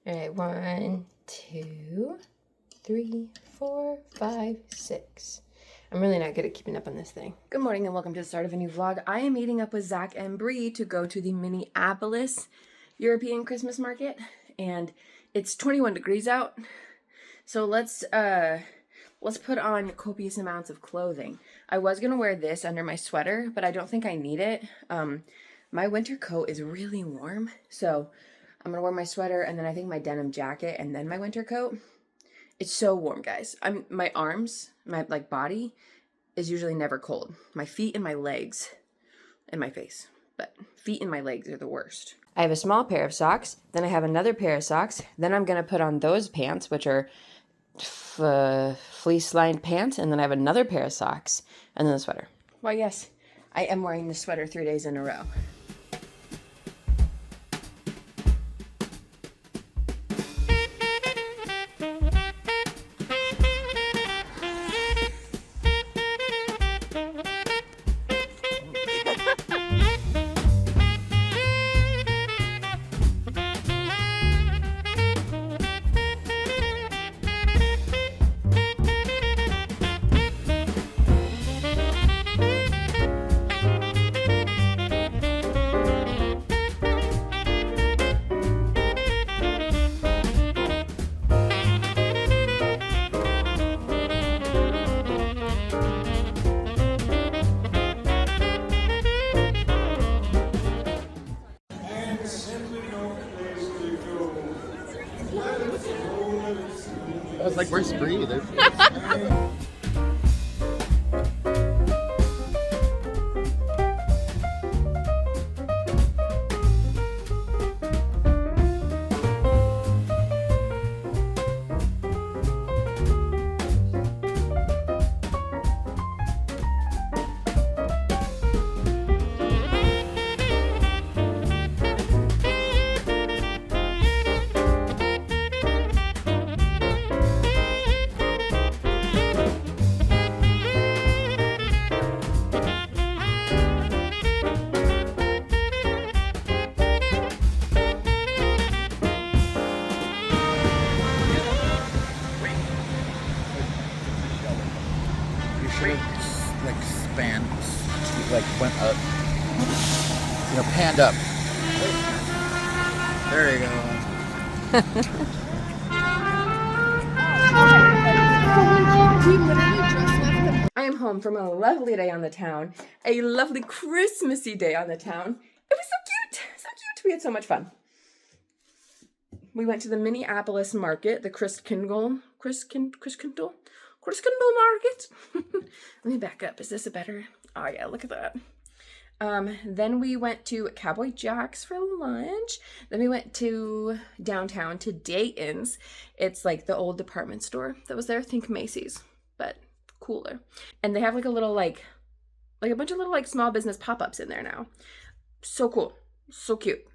All right, 1, 2, 3, 4, 5, 6. I'm really not good at keeping up on this thing. Good morning and welcome to the start of a new vlog. I am meeting up with Zach and Bree to go to the Minneapolis European Christmas market, and it's 21 degrees out. So let's put on copious amounts of clothing. I was gonna wear this under my sweater, but I don't think I need it. My winter coat is really warm, so I'm gonna wear my sweater and then I think my denim jacket and then my winter coat. It's so warm, guys. My arms, my body is usually never cold. My feet and my legs and my face, but feet and my legs are the worst. I have a small pair of socks, then I have another pair of socks, then I'm gonna put on those pants, which are fleece-lined pants, and then I have another pair of socks, and then the sweater. Well, yes, I am wearing the sweater 3 days in a row. I was like, where's Bree? Went up, panned up. There you go. I am home from a lovely day on the town, a lovely Christmassy day on the town. It was so cute, so cute. We had so much fun. We went to the Minneapolis market, the Christkindl market. Let me back up. Is this a better? Oh yeah, look at that. Then we went to Cowboy Jack's for lunch. Then we went to downtown to Dayton's. It's like the old department store that was there. Think Macy's, but cooler. And they have like a little like a bunch of little small business pop-ups in there now. So cool, so cute.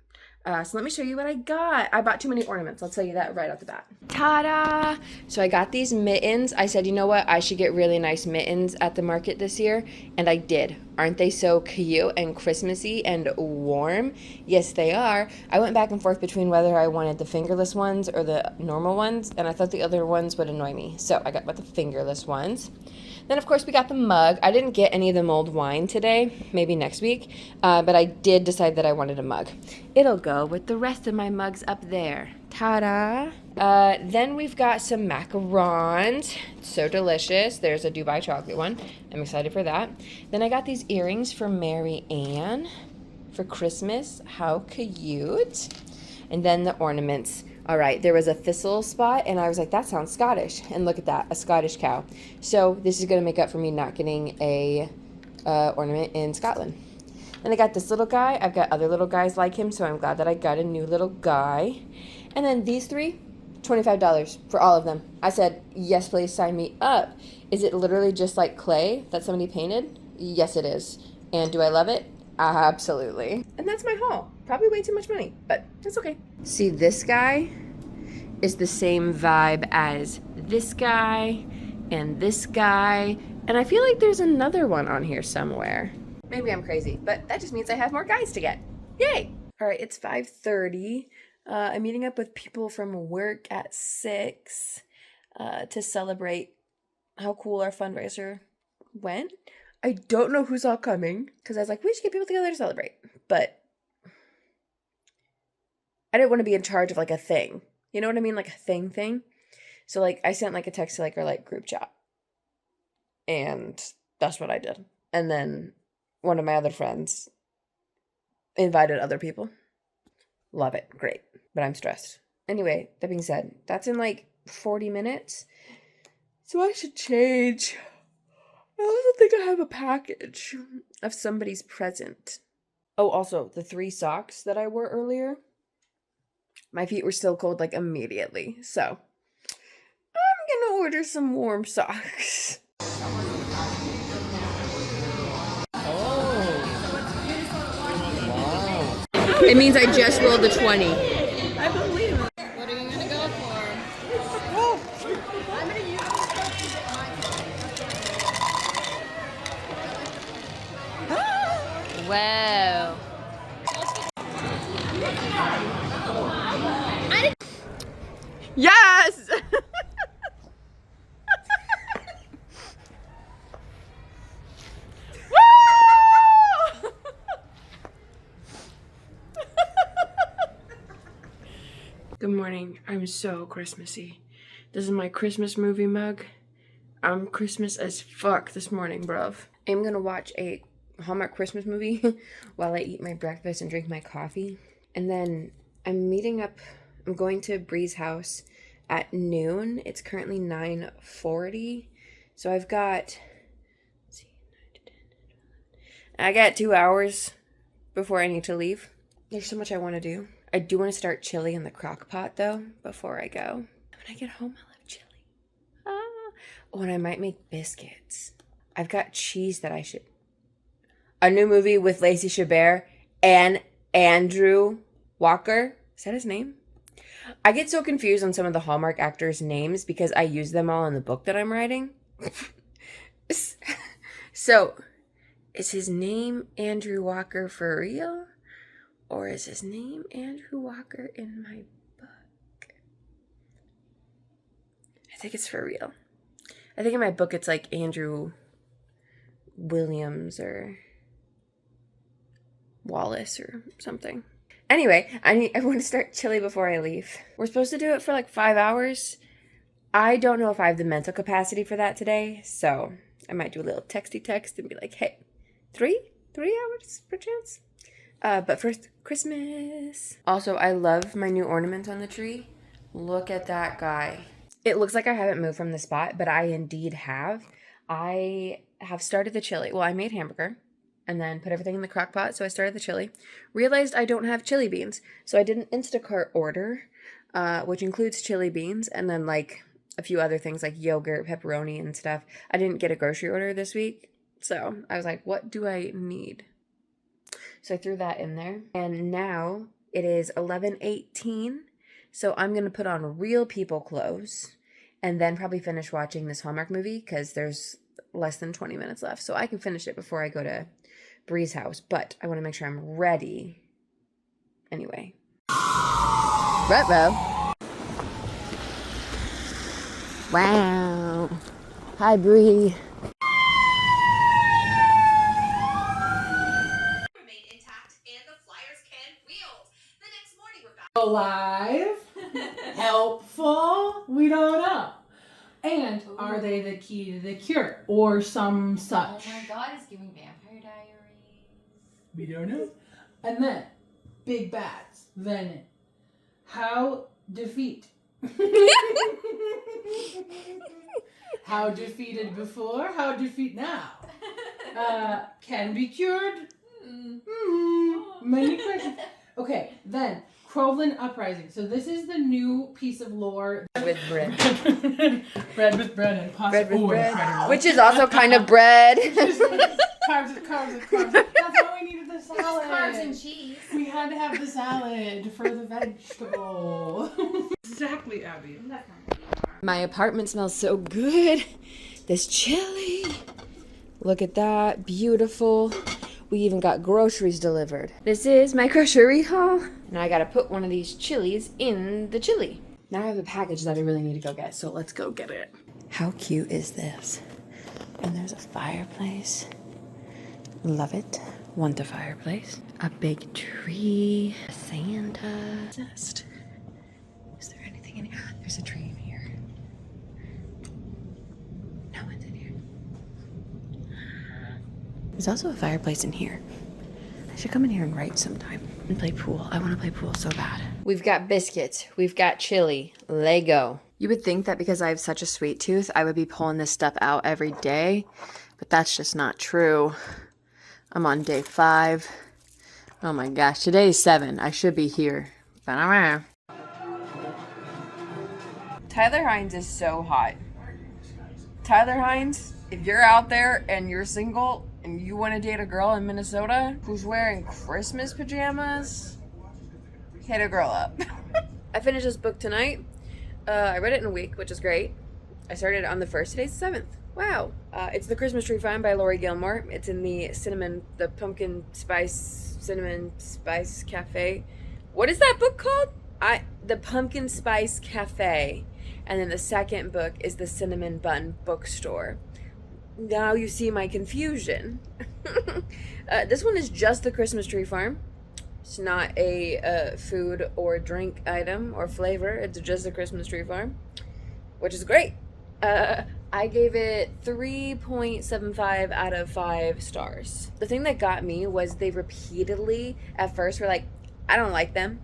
So let me show you what I got. I bought too many ornaments. I'll tell you that right off the bat. Ta-da! So I got these mittens. I said, you know what? I should get really nice mittens at the market this year. And I did. Aren't they so cute and Christmassy and warm? Yes, they are. I went back and forth between whether I wanted the fingerless ones or the normal ones. And I thought the other ones would annoy me. So I got the fingerless ones. Then, of course, we got the mug. I didn't get any of the mulled wine today, maybe next week, but I did decide that I wanted a mug. It'll go with the rest of my mugs up there. Ta-da! Then we've got some macarons. So delicious. There's a Dubai chocolate one. I'm excited for that. Then I got these earrings for Marianne for Christmas. How cute. And then the ornaments. All right, there was a thistle spot, and I was like, that sounds Scottish. And look at that, a Scottish cow. So this is going to make up for me not getting a ornament in Scotland. Then I got this little guy. I've got other little guys like him, so I'm glad that I got a new little guy. And then these three, $25 for all of them. I said, yes, please sign me up. Is it literally just like clay that somebody painted? Yes, it is. And do I love it? Absolutely. And that's my haul. Probably way too much money, but it's okay. See, this guy is the same vibe as this guy and this guy. And I feel like there's another one on here somewhere. Maybe I'm crazy, but that just means I have more guys to get. Yay! All right, it's 5:30. I'm meeting up with people from work at 6 to celebrate how cool our fundraiser went. I don't know who's all coming because I was like, we should get people together to celebrate. But I didn't want to be in charge of like a thing. You know what I mean? Like a thing. So like I sent like a text to like our like group chat. And that's what I did. And then one of my other friends invited other people. Love it. Great. But I'm stressed. Anyway, that being said, that's in like 40 minutes. So I should change. I also think I have a package of somebody's present. Oh, also, the 3 socks that I wore earlier, my feet were still cold like immediately. So I'm gonna order some warm socks. It means I just rolled the 20. I believe it. What are you gonna go for? Oh. I'm gonna use Wow. Yes! Good morning. I'm so Christmassy. This is my Christmas movie mug. I'm Christmas as fuck this morning, bruv. I'm gonna watch a Hallmark Christmas movie while I eat my breakfast and drink my coffee. And then I'm going to Bree's house at noon. It's currently 9:40. So I've got, let's see, 9 to 10, 11. I got 2 hours before I need to leave. There's so much I want to do. I do want to start chili in the crock pot though before I go. When I get home, I love chili. Oh, and I might make biscuits. I've got cheese that I should. A new movie with Lacey Chabert and Andrew Walker. Is that his name? I get so confused on some of the Hallmark actors' names because I use them all in the book that I'm writing. So, is his name Andrew Walker for real? Or is his name Andrew Walker in my book? I think it's for real. I think in my book it's like Andrew Williams or Wallace or something. Anyway, I want to start chili before I leave. We're supposed to do it for like 5 hours. I don't know if I have the mental capacity for that today, so I might do a little texty text and be like, hey, 3 hours perchance? But first, Christmas. Also, I love my new ornament on the tree. Look at that guy. It looks like I haven't moved from the spot, but I indeed have. I have started the chili. Well, I made hamburger and then put everything in the crock pot. So I started the chili. Realized I don't have chili beans. So I did an Instacart order, which includes chili beans and then like a few other things like yogurt, pepperoni, and stuff. I didn't get a grocery order this week. So I was like, what do I need? So I threw that in there. And now it is 11:18. So I'm going to put on real people clothes and then probably finish watching this Hallmark movie because there's less than 20 minutes left. So I can finish it before I go to Bree's house. But I want to make sure I'm ready. Anyway. Retro. Wow. Hi, Bree. Alive, helpful, we don't know. And are they the key to the cure or some such? Oh my god, it's giving Vampire Diaries. We don't know. And then, big bats, venom. How defeat? How defeated before, how defeat now? Can be cured? Many questions. Okay, then. Crowland Uprising. So this is the new piece of lore. With bread. Bread with bread and pasta. Bread with bread. Which is also kind of bread. Carbs. That's why we needed the salad. Carbs and cheese. We had to have the salad for the vegetable. Exactly, Abby. My apartment smells so good. This chili. Look at that. Beautiful. We even got groceries delivered. This is my grocery haul. Now I gotta put one of these chilies in the chili. Now I have a package that I really need to go get, so let's go get it. How cute is this? And there's a fireplace. Love it. Want a fireplace. A big tree. A Santa. Nest. Is there anything in here? There's a tree in here. No one's in here. There's also a fireplace in here. I should come in here and write sometime and play pool. I want to play pool so bad. We've got biscuits. We've got chili. Lego. You would think that because I have such a sweet tooth, I would be pulling this stuff out every day, but that's just not true. I'm on day 5. Oh my gosh, today is 7. I should be here. Tyler Hines is so hot. Tyler Hines, if you're out there and you're single and you want to date a girl in Minnesota who's wearing Christmas pajamas, hit a girl up. I finished this book tonight. I read it in a week, which is great. I started on the 1st. Today's the 7th. Wow. It's The Christmas Tree Farm by Lori Gilmore. It's in the pumpkin spice, cinnamon spice cafe. What is that book called? The Pumpkin Spice Cafe. And then the second book is the Cinnamon Bun Bookstore. Now you see my confusion. This one is just The Christmas Tree Farm. It's not a food or drink item or flavor. It's just The Christmas Tree Farm, which is great. I gave it 3.75 out of 5 stars. The thing that got me was they repeatedly, at first, were like, I don't like them.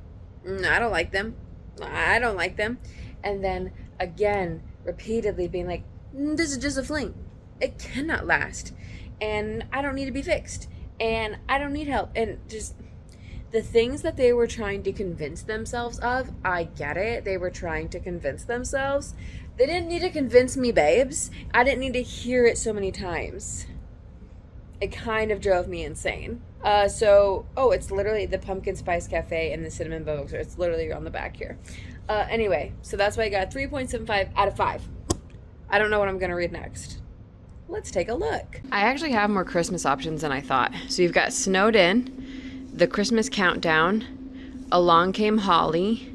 I don't like them. I don't like them. And then again, repeatedly being like, this is just a fling. It cannot last. And I don't need to be fixed. And I don't need help. And just the things that they were trying to convince themselves of, I get it. They were trying to convince themselves. They didn't need to convince me, babes. I didn't need to hear it so many times. It kind of drove me insane. It's literally the Pumpkin Spice Cafe and the Cinnamon Bun Bookstore. It's literally on the back here. Anyway, so that's why I got 3.75 out of 5. I don't know what I'm going to read next. Let's take a look. I actually have more Christmas options than I thought. So you've got Snowed In, The Christmas Countdown, Along Came Holly,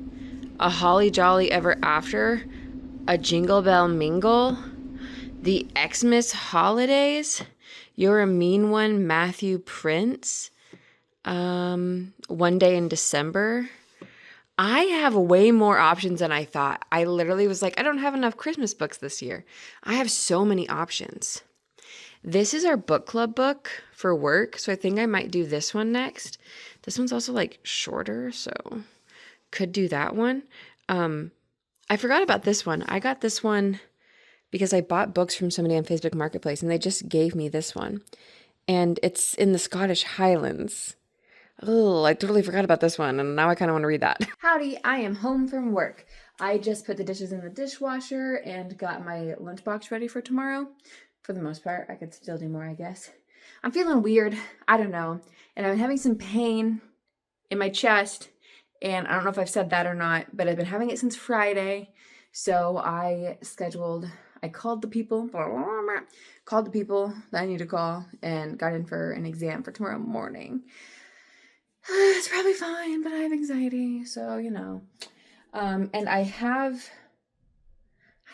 A Holly Jolly Ever After, A Jingle Bell Mingle, The Xmas Holidays, You're a Mean One, Matthew Prince, One Day in December. I have way more options than I thought. I literally was like, I don't have enough Christmas books this year. I have so many options. This is our book club book for work, so I think I might do this one next. This one's also like shorter, so could do that one. I forgot about this one. I got this one because I bought books from somebody on Facebook Marketplace, and they just gave me this one. And it's in the Scottish Highlands. Oh, I totally forgot about this one, and now I kind of want to read that. Howdy, I am home from work. I just put the dishes in the dishwasher and got my lunchbox ready for tomorrow. For the most part, I could still do more, I guess. I'm feeling weird. I don't know. And I'm having some pain in my chest. And I don't know if I've said that or not, but I've been having it since Friday. So I called the people that I need to call and got in for an exam for tomorrow morning. It's probably fine, but I have anxiety, so, you know. And I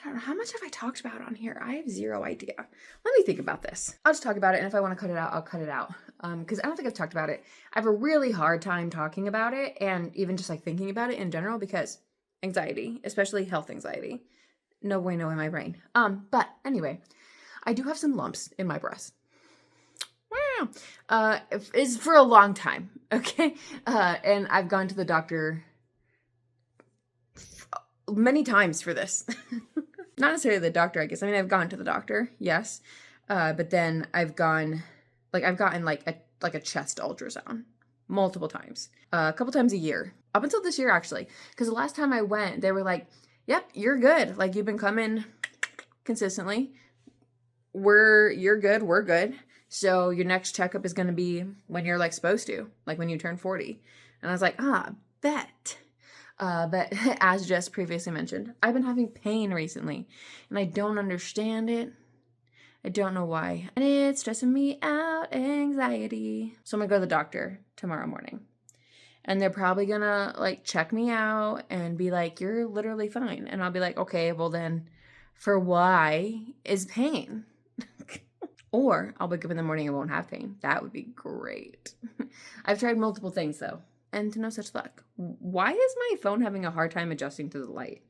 don't know, how much have I talked about on here? I have zero idea. Let me think about this. I'll just talk about it, and if I want to cut it out, I'll cut it out. Because I don't think I've talked about it. I have a really hard time talking about it, and even just like thinking about it in general, because anxiety, especially health anxiety. No bueno in my brain. But anyway, I do have some lumps in my breast. Is for a long time, okay? And I've gone to the doctor many times for this. Not necessarily the doctor, I guess. I mean, I've gone to the doctor, yes. But then I've gotten like a chest ultrasound multiple times. A couple times a year. Up until this year, actually. Because the last time I went, they were like, yep, you're good. Like, you've been coming consistently. You're good, we're good. So your next checkup is going to be when you're like supposed to, like when you turn 40. And I was like, bet. But as just previously mentioned, I've been having pain recently and I don't understand it. I don't know why. And it's stressing me out, anxiety. So I'm going to go to the doctor tomorrow morning. and they're probably gonna like check me out and be like, you're literally fine. And I'll be like, okay, well then for why is pain? Or I'll wake up in the morning and won't have pain. That would be great. I've tried multiple things though, and to no such luck. Why is my phone having a hard time adjusting to the light?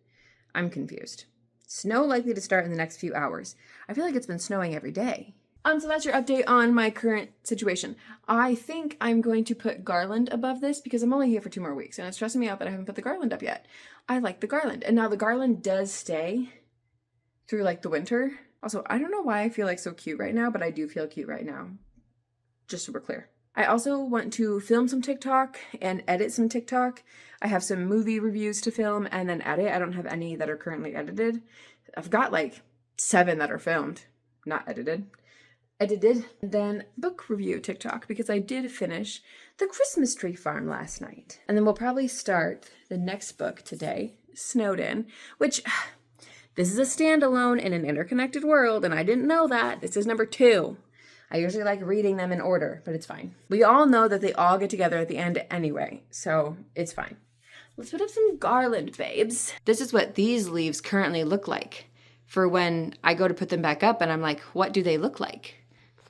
I'm confused. Snow likely to start in the next few hours. I feel like it's been snowing every day. So that's your update on my current situation. I think I'm going to put garland above this because I'm only here for 2 more weeks and it's stressing me out that I haven't put the garland up yet. I like the garland. And now the garland does stay through like the winter. Also, I don't know why I feel like so cute right now, but I do feel cute right now. Just so we're clear. I also want to film some TikTok and edit some TikTok. I have some movie reviews to film and then edit. I don't have any that are currently edited. I've got like 7 that are filmed, not edited. Then book review TikTok because I did finish The Christmas Tree Farm last night. And then we'll probably start the next book today, Snowed In, which this is a standalone in an interconnected world and I didn't know that. This is number 2. I usually like reading them in order, but it's fine. We all know that they all get together at the end anyway, so it's fine. Let's put up some garland, babes. This is what these leaves currently look like for when I go to put them back up and I'm like, what do they look like?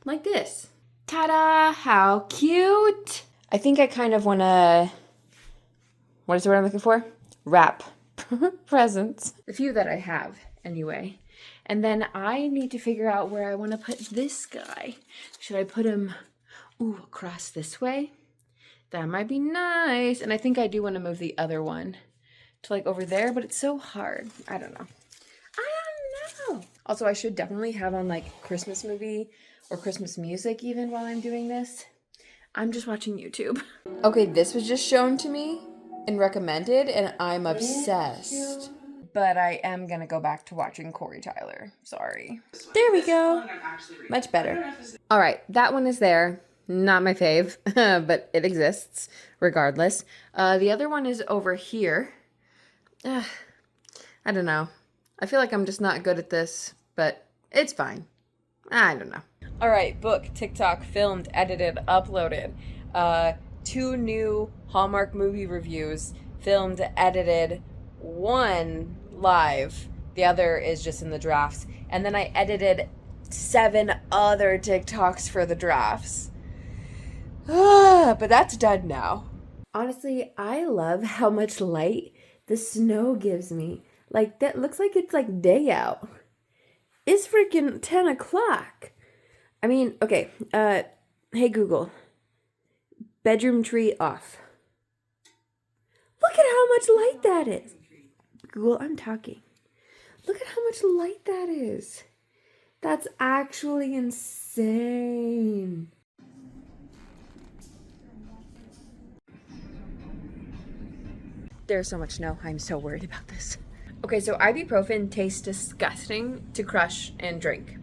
Like this. Ta-da! How cute! I think I kind of want to, what is the word I'm looking for? Wrap presents. The few that I have, anyway. And then I need to figure out where I want to put this guy. Should I put him, across this way? That might be nice. And I think I do want to move the other one to like over there, but it's so hard. I don't know. Also, I should definitely have on like Christmas movie or Christmas music even while I'm doing this. I'm just watching YouTube. Okay, this was just shown to me and recommended, and I'm obsessed. But I am gonna go back to watching Corey Tyler. Sorry. There we go. Much better. All right, that one is there. Not my fave, but it exists regardless. The other one is over here. I don't know. I feel like I'm just not good at this, but it's fine. I don't know. All right, book, TikTok, filmed, edited, uploaded. 2 new Hallmark movie reviews, filmed, edited, 1 live. The other is just in the drafts. And then I edited 7 other TikToks for the drafts. But that's done now. Honestly, I love how much light the snow gives me. Like, that looks like it's like day out. It's freaking 10 o'clock. I mean, okay, hey Google, bedroom tree off. Look at how much light that is. Google, I'm talking. Look at how much light that is. That's actually insane. There's so much snow. I'm so worried about this. Okay, so ibuprofen tastes disgusting to crush and drink.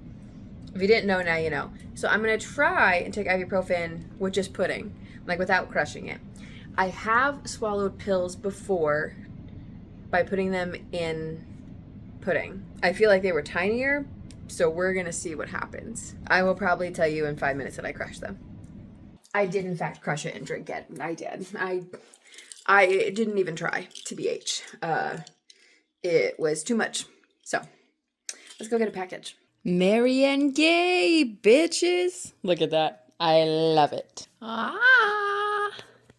If you didn't know, now you know. So I'm going to try and take ibuprofen with just pudding, like without crushing it. I have swallowed pills before by putting them in pudding. I feel like they were tinier, so we're going to see what happens. I will probably tell you in 5 minutes that I crushed them. I did, in fact, crush it and drink it. I did. I didn't even try, TBH. It was too much. So, let's go get a package. Marianne gay, bitches. Look at that. I love it.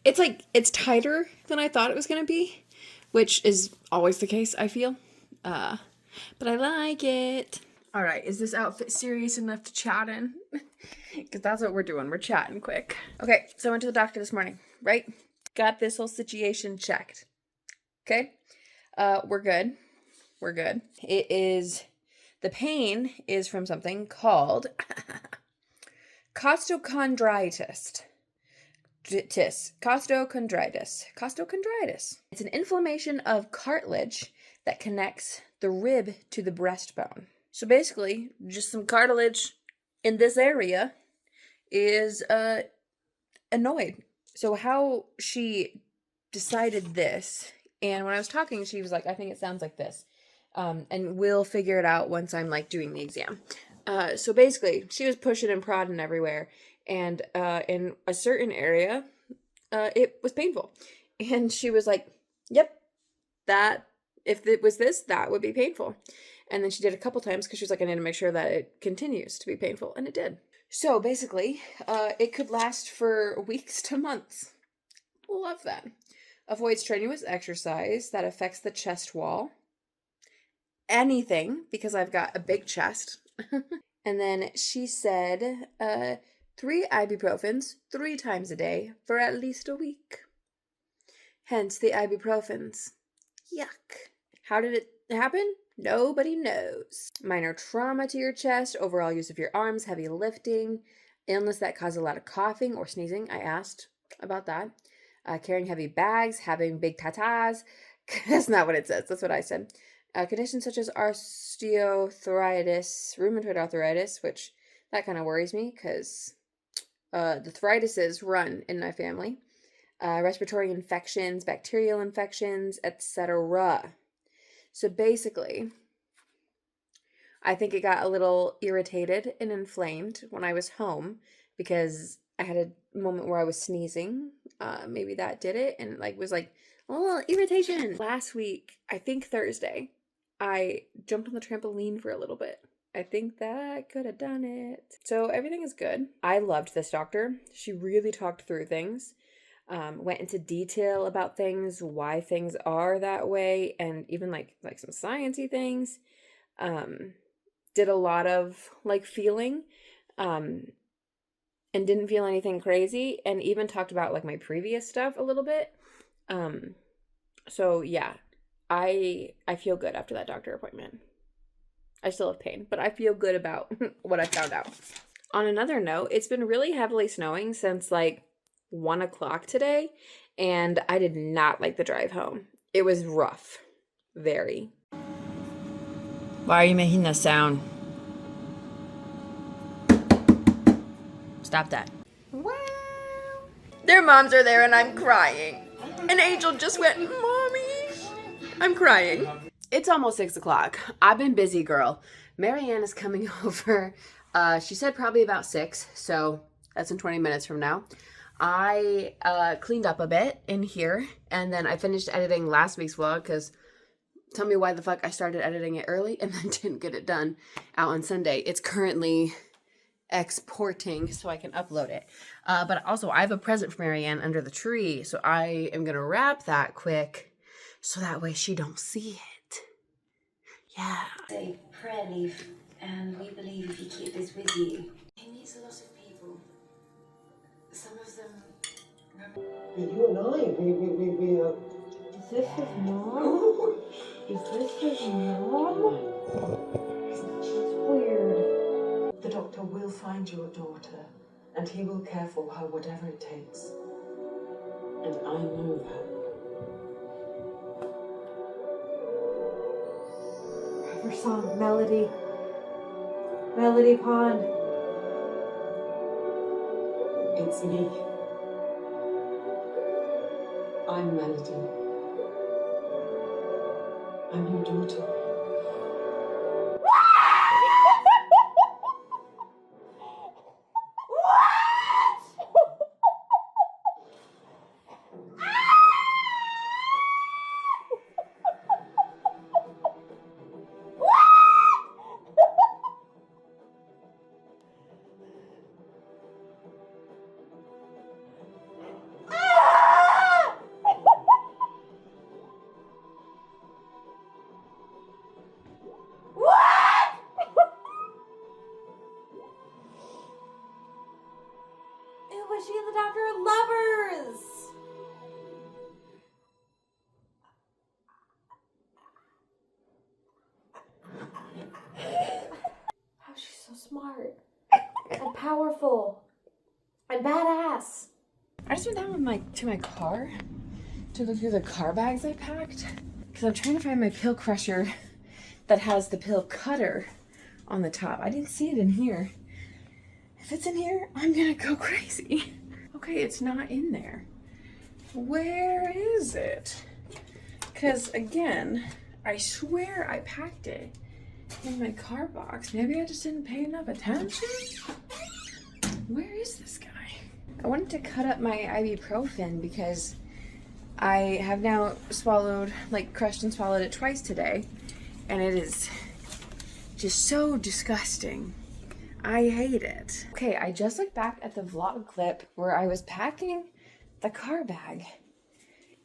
It's tighter than I thought it was going to be, which is always the case, I feel. But I like it. All right, is this outfit serious enough to chat in? Because that's what we're doing. We're chatting quick. Okay, so I went to the doctor this morning, right? Got this whole situation checked. Okay? We're good. We're good. The pain is from something called costochondritis. Costochondritis. It's an inflammation of cartilage that connects the rib to the breastbone. So basically, just some cartilage in this area is annoyed. So how she decided this, and when I was talking, she was like, I think it sounds like this. And we'll figure it out once I'm like doing the exam. So basically, she was pushing and prodding everywhere. And in a certain area it was painful. And she was like, yep, that, if it was this, that would be painful. And then she did a couple times because she was like, I need to make sure that it continues to be painful. And it did. So basically, it could last for weeks to months. Love that. Avoid strenuous exercise that affects the chest wall. Anything, because I've got a big chest. And then she said 3 ibuprofens 3 times a day for at least a week. Hence the ibuprofens. Yuck. How did it happen? Nobody knows. Minor trauma to your chest, overall use of your arms, heavy lifting, illness that caused a lot of coughing or sneezing. I asked about that. Carrying heavy bags, having big tatas. That's not what it says. That's what I said. Conditions such as osteoarthritis, rheumatoid arthritis, which that kind of worries me because the arthritises run in my family. Respiratory infections, bacterial infections, etc. So basically, I think it got a little irritated and inflamed when I was home because I had a moment where I was sneezing. Maybe that did it, and was oh, irritation. Last week, I think Thursday, I jumped on the trampoline for a little bit. I think that could have done it. So everything is good. I loved this doctor. She really talked through things. Went into detail about things, why things are that way, and even like some sciencey things. Did a lot of feeling, and didn't feel anything crazy, and even talked about my previous stuff a little bit. So yeah, I feel good after that doctor appointment. I still have pain, but I feel good about what I found out. On another note, it's been really heavily snowing since 1 o'clock today, and I did not like the drive home. It was rough. Very. Why are you making that sound? Stop that. Wow. Their moms are there and I'm crying. And Angel just went, Mommy. I'm crying. It's almost 6 o'clock. I've been busy, girl. Marianne is coming over. She said probably about 6, so that's in 20 minutes from now. I cleaned up a bit in here, and then I finished editing last week's vlog because tell me why the fuck I started editing it early and then didn't get it done out on Sunday. It's currently exporting so I can upload it. But also I have a present for Marianne under the tree, so I am going to wrap that quick so that way she don't see it. Yeah. A prayer leaf, and we believe if you keep this with you, it meets a lot of people. Some of them. You and I, we are. Is this his mom? Is this his mom? It's weird. The doctor will find your daughter, and he will care for her whatever it takes. And I know that. Her song, Melody. Melody Pond. It's me. I'm Melody. I'm your daughter. She and the doctor are lovers! How is she so smart and powerful and badass? I just went down to my car to look through the car bags I packed because I'm trying to find my pill crusher that has the pill cutter on the top. I didn't see it in here. If it's in here, I'm gonna go crazy. Okay, it's not in there. Where is it? Because again, I swear I packed it in my car box. Maybe I just didn't pay enough attention? Where is this guy? I wanted to cut up my ibuprofen because I have now swallowed, like crushed and swallowed it twice today, and it is just so disgusting. I hate it. Okay, I just looked back at the vlog clip where I was packing the car bag,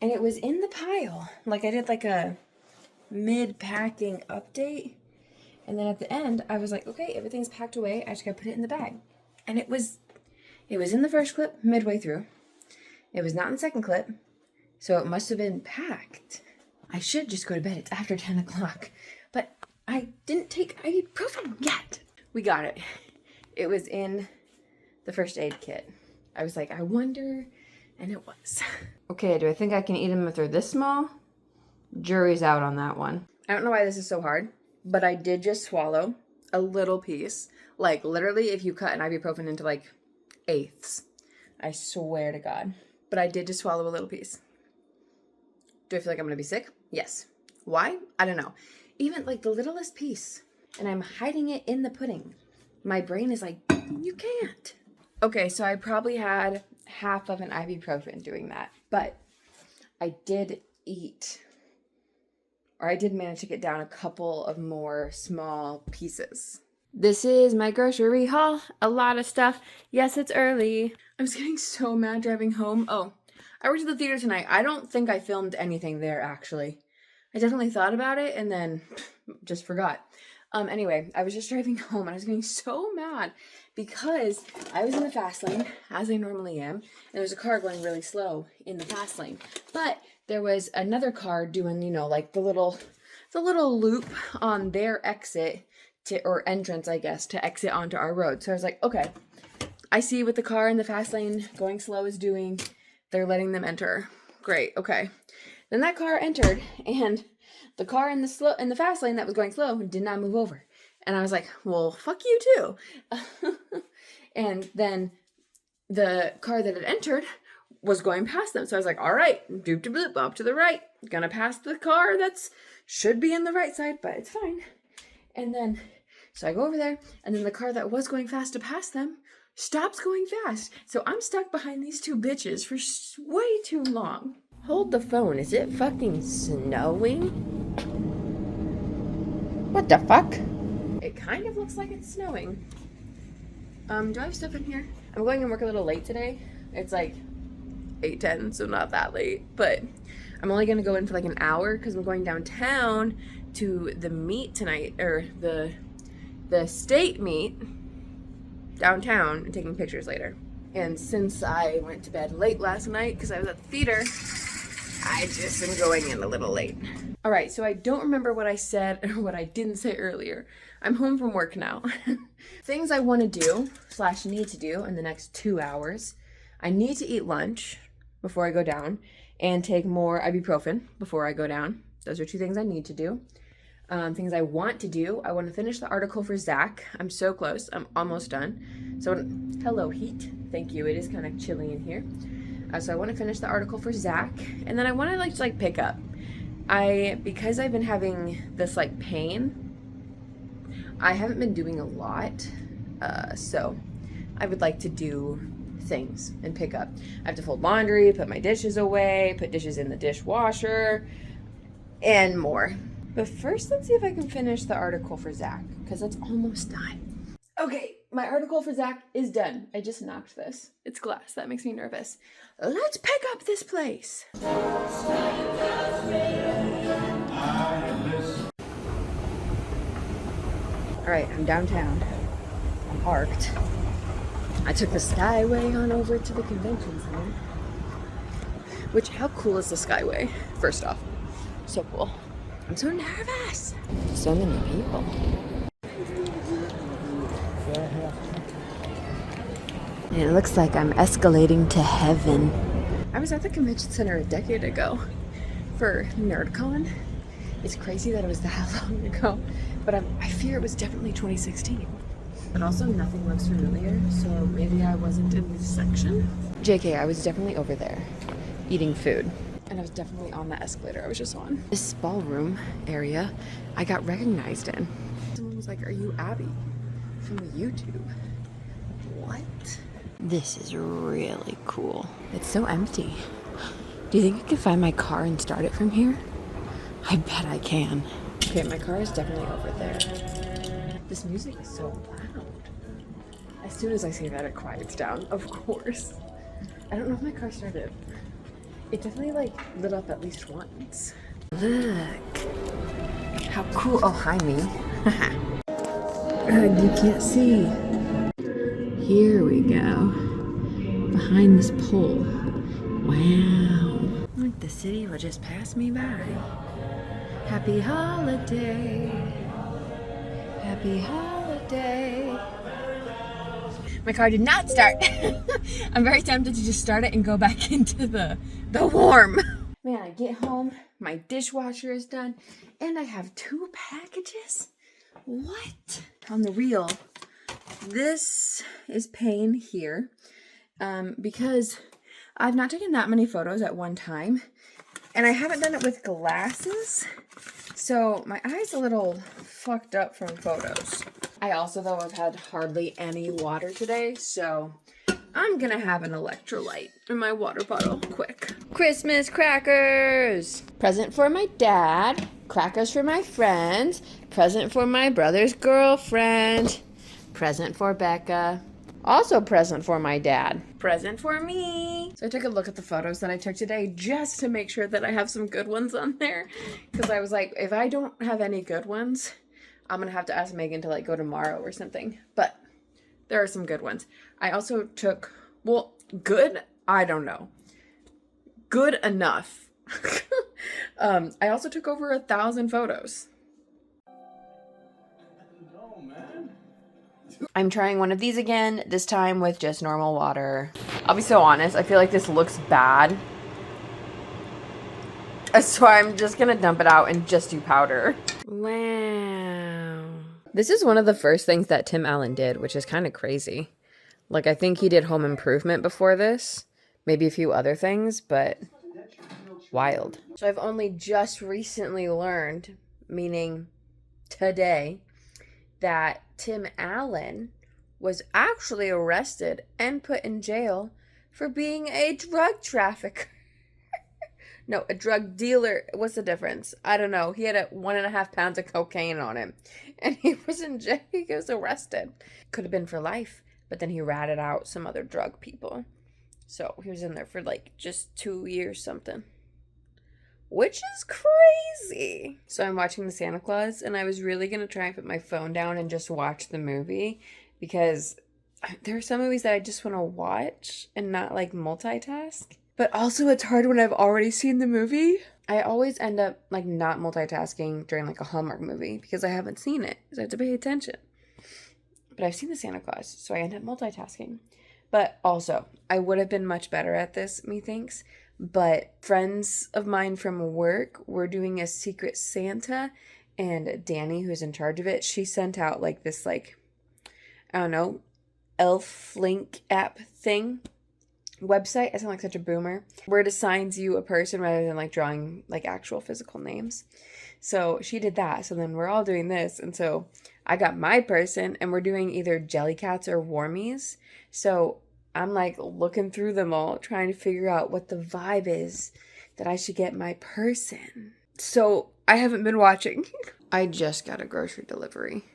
and it was in the pile. Like I did like a mid-packing update, and then at the end I was like, okay, everything's packed away, I just gotta put it in the bag. And it was in the first clip midway through. It was not in the second clip, so it must have been packed. I should just go to bed. It's after 10 o'clock, but I didn't take ibuprofen yet. We got it. It was in the first aid kit. I was like, I wonder, and it was. Okay, do I think I can eat them if they're this small? Jury's out on that one. I don't know why this is so hard, but I did just swallow a little piece. Like literally if you cut an ibuprofen into like eighths. I swear to God. But I did just swallow a little piece. Do I feel like I'm gonna be sick? Yes. Why? I don't know. Even like the littlest piece. And I'm hiding it in the pudding. My brain is like, you can't. Okay, so I probably had half of an ibuprofen doing that. But I did eat, or I did manage to get down a couple of more small pieces. This is my grocery haul. A lot of stuff. Yes, it's early. I'm just getting so mad driving home. Oh, I worked at the theater tonight. I don't think I filmed anything there, actually. I definitely thought about it and then just forgot. Anyway, I was just driving home and I was getting so mad because I was in the fast lane, as I normally am, and there was a car going really slow in the fast lane. But there was another car doing, you know, like the little loop on their exit or entrance, I guess, to exit onto our road. So I was like, okay, I see what the car in the fast lane going slow is doing. They're letting them enter. Great, okay. Then that car entered, and the car in the fast lane that was going slow did not move over. And I was like, well, fuck you too. And then the car that had entered was going past them. So I was like, all right, doop de bloop, up to the right. Gonna pass the car that's should be in the right side, but it's fine. And then, so I go over there, and then the car that was going fast to pass them stops going fast. So I'm stuck behind these two bitches for way too long. Hold the phone. Is it fucking snowing? What the fuck? It kind of looks like it's snowing. Do I have stuff in here? I'm going to work a little late today. It's like 8:10, so not that late. But I'm only going to go in for like an hour because I'm going downtown to the meet tonight, or the state meet downtown, and taking pictures later. And since I went to bed late last night because I was at the theater, I just am going in a little late. All right, so I don't remember what I said or what I didn't say earlier. I'm home from work now. Things I want to do / need to do in the next 2 hours. I need to eat lunch before I go down and take more ibuprofen before I go down. Those are 2 things I need to do. Things I want to do. I want to finish the article for Zach. I'm so close. I'm almost done. So, hello heat. Thank you. It is kind of chilly in here. So I want to finish the article for Zach, and then I want to like pick up. Because I've been having this like pain, I haven't been doing a lot. So I would like to do things and pick up. I have to fold laundry, put my dishes away, put dishes in the dishwasher, and more. But first, let's see if I can finish the article for Zach, because it's almost done. Okay, my article for Zach is done. I just knocked this. It's glass. That makes me nervous. Let's pick up this place. All right, I'm downtown. I'm parked. I took the Skyway on over to the convention center. Which, how cool is the Skyway? First off, so cool. I'm so nervous. So many people. And it looks like I'm escalating to heaven. I was at the convention center a decade ago for NerdCon. It's crazy that it was that long ago, but I fear it was definitely 2016. But also nothing looks familiar, so maybe I wasn't in this section. JK, I was definitely over there eating food. And I was definitely on that escalator I was just on. This ballroom area, I got recognized in. Someone was like, "Are you Abbie from YouTube?" What? This is really cool. It's so empty. Do you think I can find my car and start it from here? I bet I can. Okay, my car is definitely over there. This music is so loud. As soon as I say that, it quiets down, of course. I don't know if my car started. It definitely like lit up at least once. Look. How cool. Oh, hi me. You can't see. Here we go. Behind this pole. Wow. Like the city will just pass me by. Happy holiday. Happy holiday. My car did not start. I'm very tempted to just start it and go back into the warm. Man, I get home, my dishwasher is done, and I have 2 packages? What? On the real, this is pain here because I've not taken that many photos at one time, and I haven't done it with glasses, so my eye's a little fucked up from photos. I also, though, have had hardly any water today, so I'm gonna have an electrolyte in my water bottle, quick. Christmas crackers! Present for my dad, crackers for my friends, present for my brother's girlfriend, present for Becca, also present for my dad, present for me. So I took a look at the photos that I took today just to make sure that I have some good ones on there, because I was like, if I don't have any good ones, I'm gonna have to ask Megan to like go tomorrow or something. But there are some good ones. I also took, well, good, I don't know. Good enough. I also took over 1,000 photos. No, man. I'm trying one of these again, this time with just normal water. I'll be so honest, I feel like this looks bad. So I'm just gonna dump it out and just do powder. Wow. This is one of the first things that Tim Allen did, which is kind of crazy. Like, I think he did Home Improvement before this. Maybe a few other things, but wild. So I've only just recently learned, meaning today, that Tim Allen was actually arrested and put in jail for being a drug trafficker. No, a drug dealer. What's the difference? I don't know. He had 1.5 pounds of cocaine on him. And he was in jail. He was arrested. Could have been for life. But then he ratted out some other drug people. So he was in there for like just 2 years something. Which is crazy. So I'm watching the Santa Claus. And I was really going to try and put my phone down and just watch the movie. Because there are some movies that I just want to watch and not like multitask. But also it's hard when I've already seen the movie. I always end up like not multitasking during like a Hallmark movie because I haven't seen it. So I have to pay attention. But I've seen the Santa Claus, so I end up multitasking. But also, I would have been much better at this, methinks. But friends of mine from work were doing a Secret Santa. And Danny, who's in charge of it, she sent out like this like, I don't know, Elf Link app thing. Website. I sound like such a boomer. Where it assigns you a person rather than like drawing like actual physical names. So she did that. So then we're all doing this. And so I got my person and we're doing either Jellycats or Warmies. So I'm like looking through them all, trying to figure out what the vibe is that I should get my person. So I haven't been watching. I just got a grocery delivery,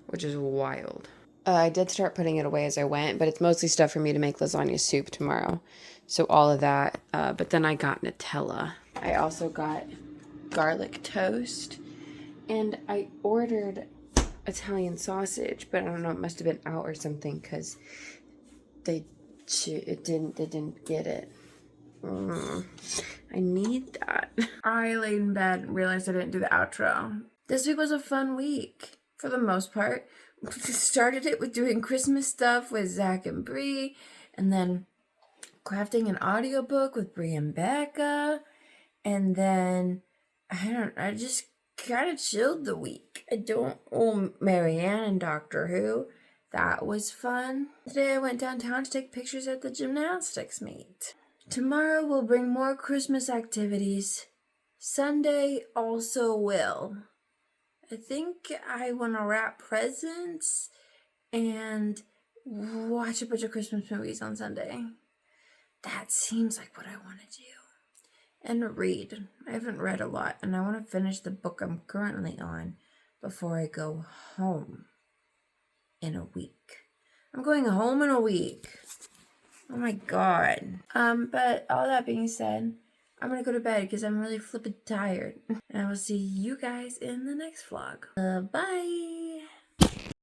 which is wild. I did start putting it away as I went, but it's mostly stuff for me to make lasagna soup tomorrow. So all of that. But then I got Nutella. I also got garlic toast. And I ordered Italian sausage, but I don't know, it must have been out or something because they didn't get it. I need that. I laid in bed and realized I didn't do the outro. This week was a fun week for the most part. Started it with doing Christmas stuff with Zach and Bree, and then crafting an audiobook with Bree and Becca, and then I just kind of chilled the week. Marianne and Doctor Who, that was fun. Today I went downtown to take pictures at the gymnastics meet. Tomorrow we'll bring more Christmas activities. Sunday also will. I think I want to wrap presents and watch a bunch of Christmas movies on Sunday. That seems like what I want to do. And read. I haven't read a lot, and I want to finish the book I'm currently on before I go home in a week. I'm going home in a week. Oh my god. But all that being said, I'm gonna go to bed because I'm really flippin' tired. And I will see you guys in the next vlog. Bye!